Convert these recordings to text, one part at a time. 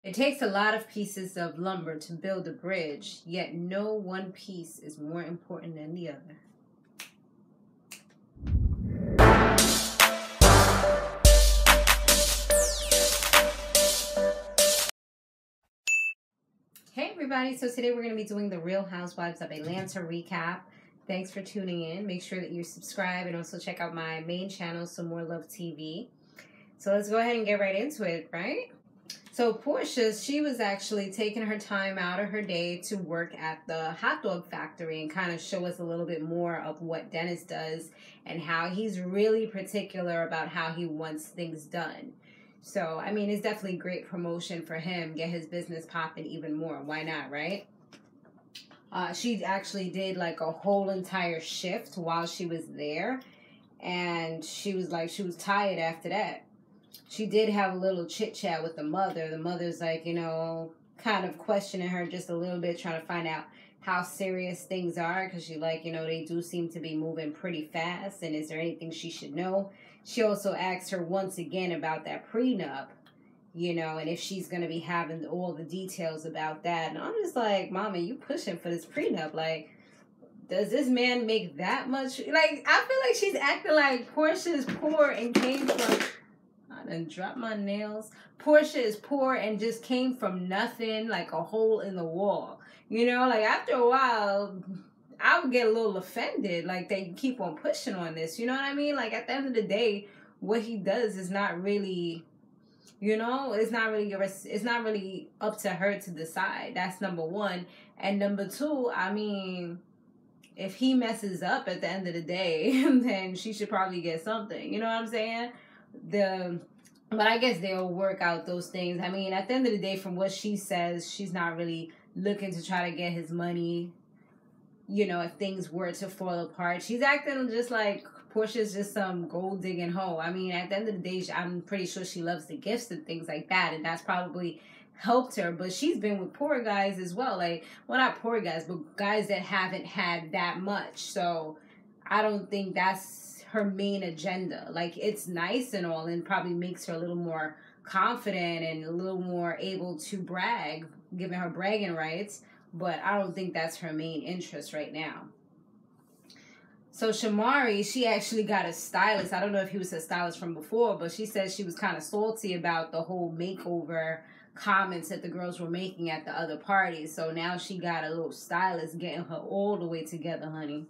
It takes a lot of pieces of lumber to build a bridge, yet no one piece is more important than the other. Hey everybody, so today we're going to be doing the Real Housewives of Atlanta recap. Thanks for tuning in. Make sure that you subscribe and also check out my main channel, samorelovetv. So let's go ahead and get right into it, right? So Porsha, she was actually taking her time out of her day to work at the hot dog factory and kind of show us a little bit more of what Dennis does and how he's really particular about how he wants things done. So, I mean, it's definitely great promotion for him, get his business popping even more. Why not, right? She actually did like a whole entire shift while she was there. And she was tired after that. She did have a little chit chat with the mother. The mother's like, you know, kind of questioning her just a little bit, trying to find out how serious things are. Because she like, you know, they do seem to be moving pretty fast. And is there anything she should know? She also asked her once again about that prenup, you know, and if she's going to be having all the details about that. And I'm just like, Mama, you pushing for this prenup. Like, does this man make that much? Like, I feel like she's acting like Porsha is poor and came from... I done dropped my nails. Porsha is poor and just came from nothing, like a hole in the wall. You know, like after a while, I would get a little offended, like they keep on pushing on this. You know what I mean? Like at the end of the day, what he does is not really, you know, it's not really up to her to decide. That's number one. And number two, I mean, if he messes up at the end of the day, then she should probably get something. You know what I'm saying? But I guess they'll work out those things. I mean, at the end of the day, from what she says, she's not really looking to try to get his money, you know, if things were to fall apart. She's acting just like Porsha's just some gold digging hoe. I mean, at the end of the day, I'm pretty sure she loves the gifts and things like that, and that's probably helped her. But she's been with poor guys as well. Like, well, not poor guys, but guys that haven't had that much. So I don't think that's her main agenda. Like, it's nice and all, and probably makes her a little more confident and a little more able to brag, giving her bragging rights, but I don't think that's her main interest right now. So Shamari, she actually got a stylist. I don't know if he was a stylist from before, but she said she was kind of salty about the whole makeover comments that the girls were making at the other parties. So now she got a little stylist getting her all the way together, honey.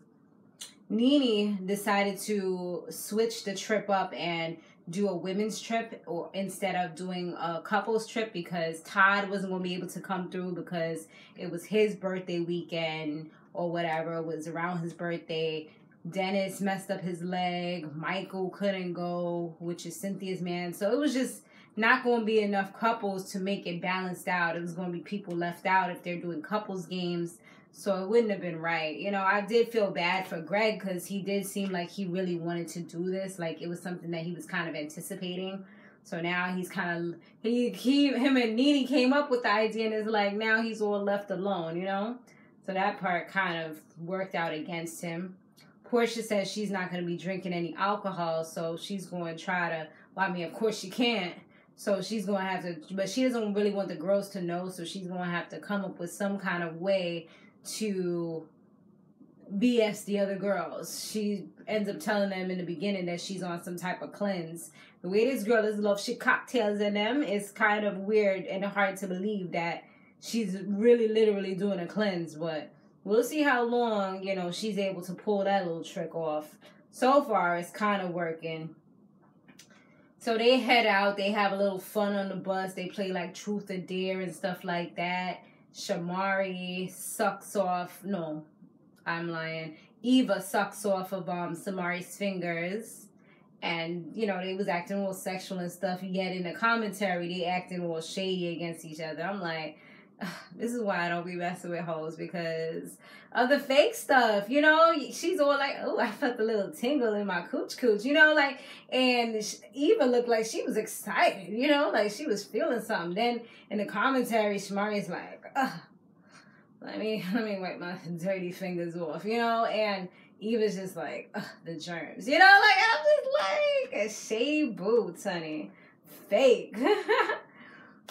Nene decided to switch the trip up and do a women's trip or instead of doing a couples trip because Todd wasn't going to be able to come through because it was his birthday weekend or whatever. It was around his birthday. Dennis messed up his leg. Michael couldn't go, which is Cynthia's man. So it was just not going to be enough couples to make it balanced out. It was going to be people left out if they're doing couples games. So it wouldn't have been right. You know, I did feel bad for Greg because he did seem like he really wanted to do this. Like, it was something that he was kind of anticipating. So now he's kind of, him and Nene came up with the idea and it's like, now he's all left alone, you know? So that part kind of worked out against him. Porsha says she's not going to be drinking any alcohol, so she's going to try to, well, I mean, of course she can't. So she's going to have to, but she doesn't really want the girls to know, so she's going to have to come up with some kind of way to BS the other girls. She ends up telling them in the beginning that she's on some type of cleanse. The way this girl is love shit cocktails in them is kind of weird and hard to believe that she's really literally doing a cleanse, but we'll see how long, you know, she's able to pull that little trick off. So far, it's kind of working. So they head out. They have a little fun on the bus. They play like truth or dare and stuff like that. Shamari sucks off, no, I'm lying. Eva sucks off of Samari's fingers. And, you know, they was acting all sexual and stuff. Yet in the commentary, they acting all shady against each other. I'm like, this is why I don't be messing with hoes, because of the fake stuff, you know. She's all like, oh, I felt a little tingle in my cooch, you know, like, and Eva looked like she was excited, you know, like she was feeling something. Then in the commentary, Shamari's like, let me wipe my dirty fingers off, you know, and Eva's just like, the germs, you know, like, I'm just like, a shady boots, honey, fake.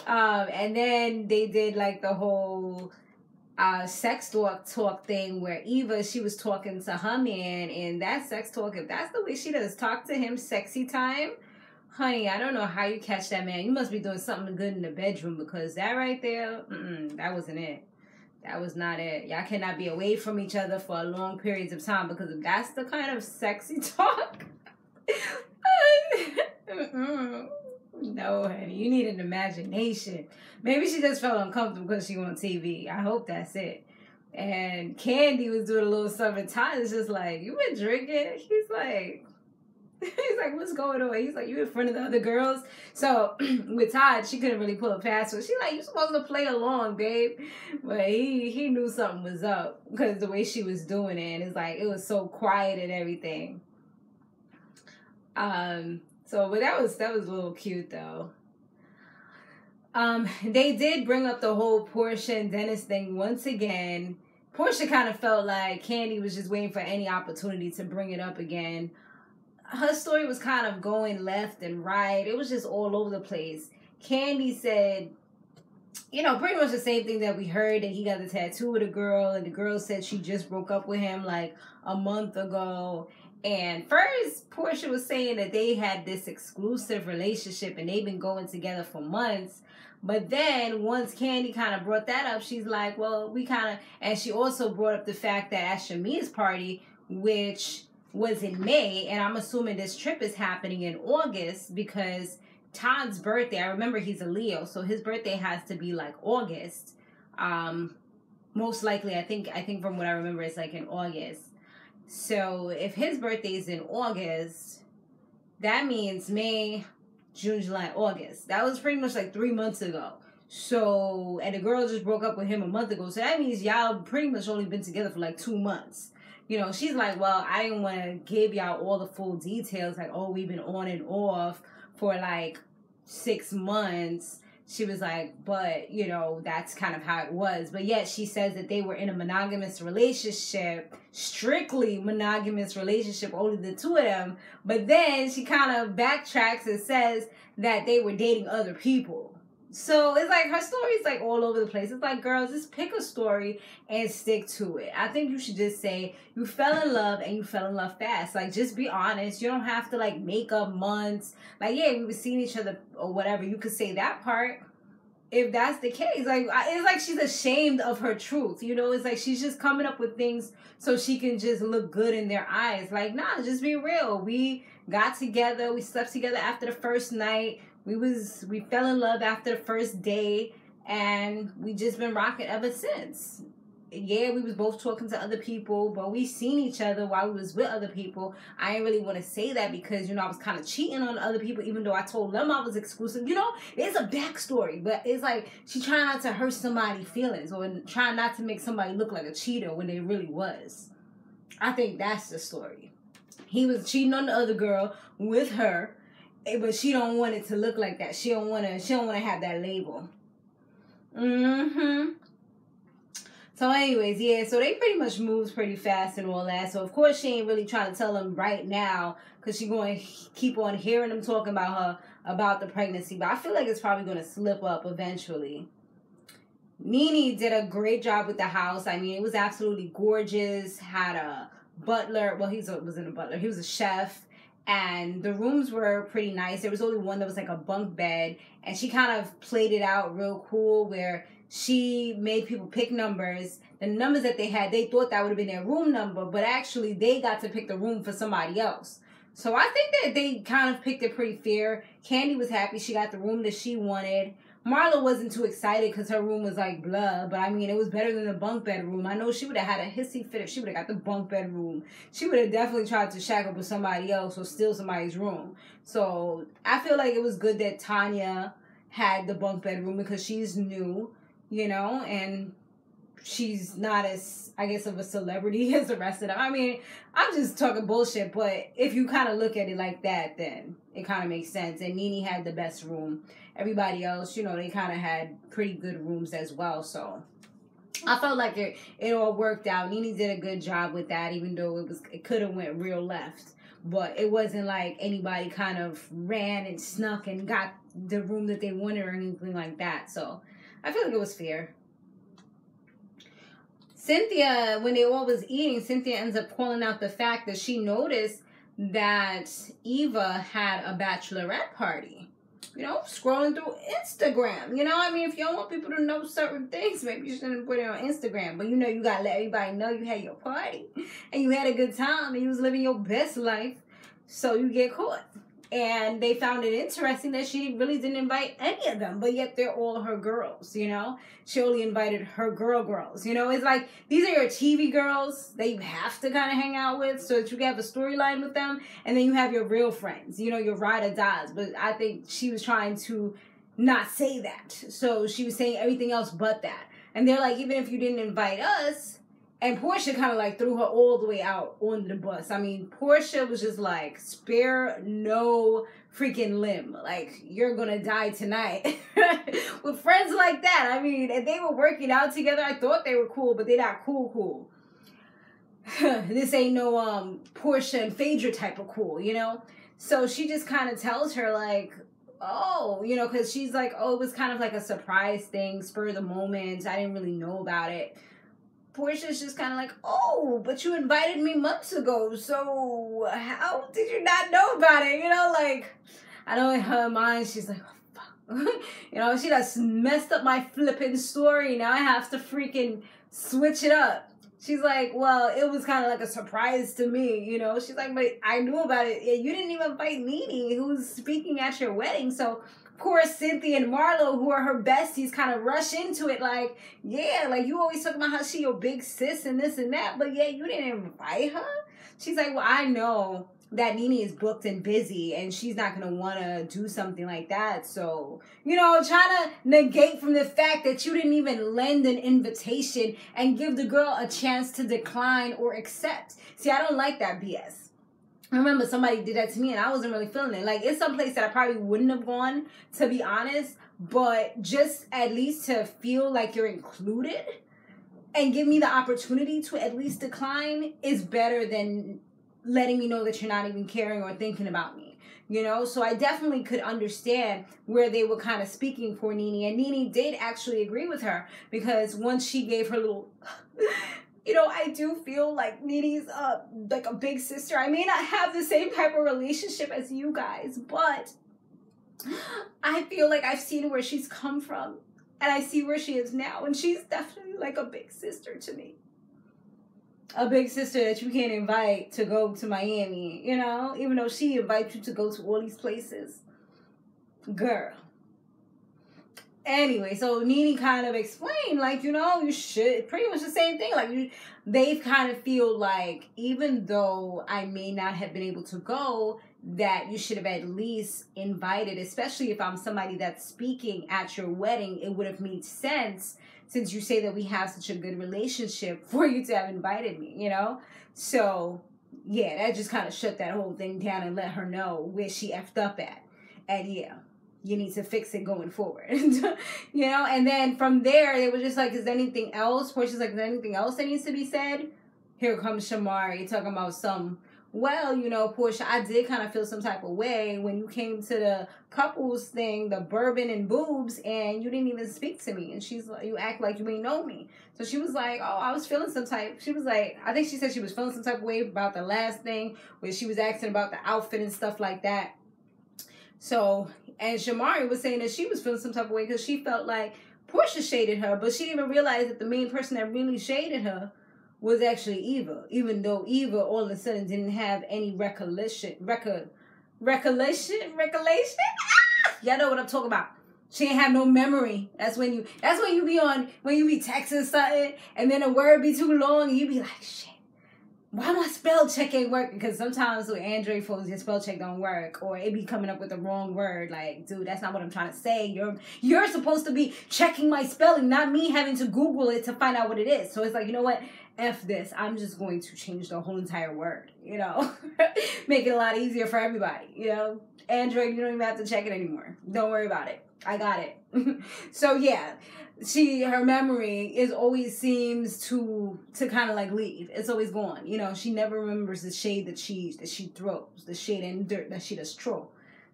And then they did like the whole sex talk thing where Eva, she was talking to her man, and that sex talk, if that's the way she does talk to him, sexy time, honey, I don't know how you catch that man. You must be doing something good in the bedroom, because that right there, that wasn't it. That was not it. Y'all cannot be away from each other for long periods of time, because if that's the kind of sexy talk, no, honey, you need an imagination. Maybe she just felt uncomfortable because she on TV. I hope that's it. And Kandi was doing a little something. Todd is just like, you been drinking? He's like, what's going on? He's like, you in front of the other girls? So with Todd, she couldn't really pull a pass. So she's like, you supposed to play along, babe. But he knew something was up because the way she was doing it. And it's like, it was so quiet and everything. So, but that was a little cute though. They did bring up the whole Porsha and Dennis thing once again. Porsha kind of felt like Kandi was just waiting for any opportunity to bring it up again. Her story was kind of going left and right. It was just all over the place. Kandi said, you know, pretty much the same thing that we heard, that he got the tattoo with a girl, and the girl said she just broke up with him like a month ago. And first, Porsha was saying that they had this exclusive relationship and they've been going together for months. But then once Kandi kind of brought that up, she's like, well, we kind of, and she also brought up the fact that at Shamir's party, which was in May, and I'm assuming this trip is happening in August because Todd's birthday, I remember he's a Leo, so his birthday has to be like August. Most likely, I think from what I remember, it's like in August. So if his birthday is in August, that means May, June, July, August. That was pretty much like 3 months ago. So, and the girl just broke up with him a month ago. So that means y'all pretty much only been together for like 2 months. You know, she's like, well, I didn't want to give y'all all the full details. Like, oh, we've been on and off for like 6 months. She was like, but, you know, that's kind of how it was. But yet she says that they were in a monogamous relationship, strictly monogamous relationship, only the two of them. But then she kind of backtracks and says that they were dating other people. So it's like her story's like all over the place. It's like, girls, just pick a story and stick to it. I think you should just say you fell in love and you fell in love fast. Like, just be honest. You don't have to like make up months. Like, yeah, we were seeing each other or whatever. You could say that part if that's the case. Like, it's like she's ashamed of her truth. You know, it's like she's just coming up with things so she can just look good in their eyes. Like, nah, just be real. We got together. We slept together after the first night. We fell in love after the first day, and we just been rocking ever since. Yeah, we was both talking to other people, but we seen each other while we was with other people. I didn't really want to say that because, you know, I was kind of cheating on other people, even though I told them I was exclusive. You know, it's a backstory, but it's like she trying not to hurt somebody's feelings or trying not to make somebody look like a cheater when they really was. I think that's the story. He was cheating on the other girl with her, but she don't want it to look like that. She don't want to have that label. So anyways, yeah, so they pretty much moves pretty fast and all that. So of course she ain't really trying to tell him right now because she going to keep on hearing him talking about the pregnancy. But I feel like it's probably going to slip up eventually. Nene did a great job with the house. I mean, it was absolutely gorgeous. Had a butler. Well, wasn't a butler. He was a chef. And the rooms were pretty nice. There was only one that was like a bunk bed. And she kind of played it out real cool where she made people pick numbers. The numbers that they had, they thought that would have been their room number. But actually, they got to pick the room for somebody else. So I think that they kind of picked it pretty fair. Kandi was happy. She got the room that she wanted. Marla wasn't too excited because her room was like blah, but I mean, it was better than the bunk bed room. I know she would have had a hissy fit if she would have got the bunk bed room. She would have definitely tried to shack up with somebody else or steal somebody's room. So I feel like it was good that Tanya had the bunk bed room because she's new, you know, and she's not as, I guess, of a celebrity as the rest of them. I mean, I'm just talking bullshit, but if you kind of look at it like that, then it kind of makes sense. And Nene had the best room. Everybody else, you know, they kind of had pretty good rooms as well. So I felt like it all worked out. Nene did a good job with that, even though it could have went real left. but it wasn't like anybody kind of ran and snuck and got the room that they wanted or anything like that. So I feel like it was fair. Cynthia, when they all was eating, Cynthia ends up calling out the fact that she noticed that Eva had a bachelorette party. You know, scrolling through Instagram. You know, I mean, if you don't want people to know certain things, maybe you shouldn't put it on Instagram. But, you know, you got to let everybody know you had your party. And you had a good time. And you was living your best life. So you get caught. And they found it interesting that she really didn't invite any of them. But yet they're all her girls, you know. She only invited her girls. You know, it's like, these are your TV girls that you have to kind of hang out with so that you can have a storyline with them. And then you have your real friends, you know, your ride or dies. But I think she was trying to not say that. So she was saying everything else but that. And they're like, even if you didn't invite us. And Porsha kind of like threw her all the way out on the bus. I mean, Porsha was just like, spare no freaking limb. Like, you're going to die tonight. With friends like that. I mean, and they were working out together. I thought they were cool, but they're not cool. This ain't no Porsha and Phaedra type of cool, you know? So she just kind of tells her like, oh, you know, because she's like, oh, it was kind of like a surprise thing, spur of the moment. I didn't really know about it. Porsha's just kind of like, oh, but you invited me months ago, so how did you not know about it? You know, like, I know in her mind, she's like, oh, fuck. You know, she just messed up my flipping story. Now I have to freaking switch it up. She's like, well, it was kind of like a surprise to me, you know. She's like, but I knew about it. You didn't even invite Nene, who's speaking at your wedding, so... Poor Cynthia and Marlo, who are her besties, kind of rush into it like, yeah, like you always talk about how she your big sis and this and that, but yeah, you didn't invite her? She's like, well, I know that Nene is booked and busy and she's not going to want to do something like that. So, you know, trying to negate from the fact that you didn't even lend an invitation and give the girl a chance to decline or accept. See, I don't like that BS. I remember somebody did that to me and I wasn't really feeling it. Like, it's some place that I probably wouldn't have gone, to be honest. But just at least to feel like you're included and give me the opportunity to at least decline is better than letting me know that you're not even caring or thinking about me. You know? So I definitely could understand where they were kind of speaking for Nene. And Nene did actually agree with her because once she gave her little... You know, I do feel like Nene's like a big sister. I may not have the same type of relationship as you guys, but I feel like I've seen where she's come from. And I see where she is now. And she's definitely like a big sister to me. A big sister that you can't invite to go to Miami, you know? Even though she invites you to go to all these places. Girl. Anyway, so Nene kind of explained, like, you know, you should, pretty much the same thing. Like, they kind of feel like, even though I may not have been able to go, that you should have at least invited, especially if I'm somebody that's speaking at your wedding, it would have made sense, since you say that we have such a good relationship, for you to have invited me, you know? So, yeah, that just kind of shut that whole thing down and let her know where she effed up at. And yeah. You need to fix it going forward. You know? And then from there, they were just like, is there anything else? Porsha's like, is there anything else that needs to be said? Here comes Shamari talking about some, well, you know, Porsha, I did kind of feel some type of way when you came to the couples thing, the bourbon and boobs, and you didn't even speak to me. And she's like, you act like you ain't know me. So she was like, oh, I was feeling some type. She was like, I think she said she was feeling some type of way about the last thing, where she was asking about the outfit and stuff like that. So, and Shamari was saying that she was feeling some type of way because she felt like Porsha shaded her, but she didn't even realize that the main person that really shaded her was actually Eva, even though Eva all of a sudden didn't have any recollection. Y'all know what I'm talking about. She ain't have no memory. That's when you be texting something and then a word be too long and you be like, shit. Why my spell check ain't working? Because sometimes with Android phones, your spell check don't work, or it be coming up with the wrong word. Like, dude, that's not what I'm trying to say. You're supposed to be checking my spelling, not me having to Google it to find out what it is. So it's like, you know what? F this. I'm just going to change the whole entire word. You know, make it a lot easier for everybody. You know, Android, you don't even have to check it anymore. Don't worry about it. I got it. So yeah. her memory is always seems to kind of like leave. It's always gone. You know, she never remembers the shade that she throws, the shade and dirt that she does throw.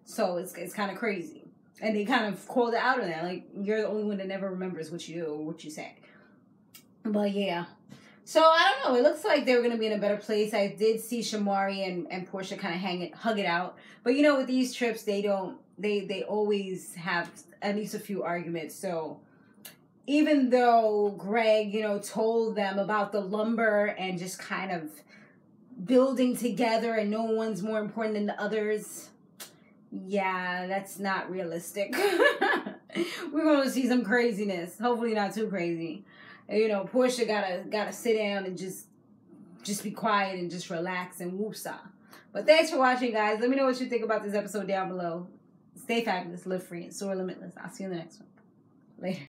So it's kind of crazy. And they kind of called it out on that. Like, you're the only one that never remembers what you do or what you say. But yeah. So I don't know. It looks like they were going to be in a better place. I did see Shamari and Porsha kind of hug it out. But you know, with these trips, they always have at least a few arguments. So even though Greg, you know, told them about the lumbar and just kind of building together and no one's more important than the others, yeah, that's not realistic. We're going to see some craziness. Hopefully not too crazy. You know, Porsha gotta sit down and just be quiet and just relax and woosah. But thanks for watching, guys. Let me know what you think about this episode down below. Stay fabulous, live free, and soar limitless. I'll see you in the next one. Later.